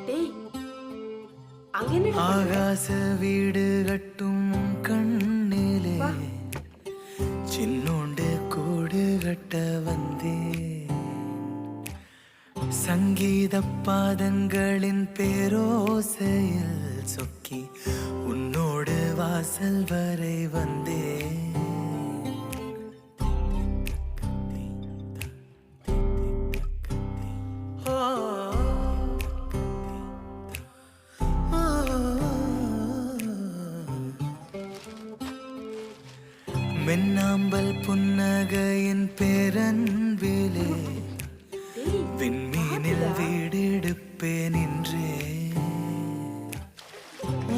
டேய் அங்க என்ன ஆகாச வீடு கட்டும் கண்ணிலே சின்னோண்டு கூடு கட்ட வந்தே சங்கீத பாதங்களின் பேரோசையில் சொக்கி உன்னோடு வாசல் வரை வந்தே மின்னாம்பல் புன்னகையின் பேரன்பிலே விண்மீனில் வீடெடுப்பேன் என்றே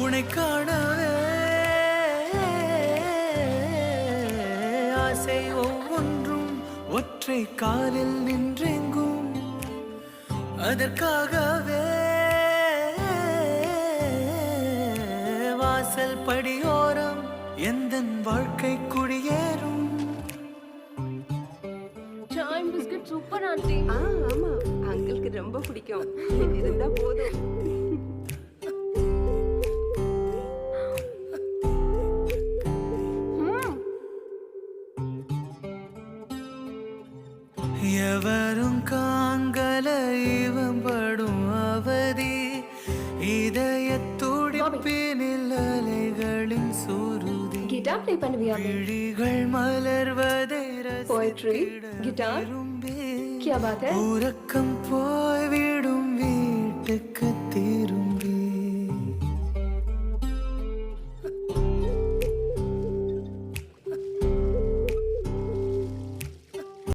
உனை காணவே ஆசை ஒவ்வொன்றும் ஒற்றை காலில் நின்றெங்கும் அதற்காகவே வாசல் படியோரம் எந்தன் வாழ்க்கை குடியேறும். சாய் பிஸ்கட் சூப்பர் ஆண்டி. ஆமா அங்கிளுக்கு ரொம்ப பிடிக்கும். இது இருந்தா போதும். எவரும் காங்கல இவன் படும் அவதி இதய துடிப்பினில் அலைகளின் சுருதி கிட்டார் ப்ளே பண்ணுவியா? விழிகள் மலர்வதை Poetry, guitar, क्या बात है? உறக்கம் போய்விடும் வீட்டுக்கு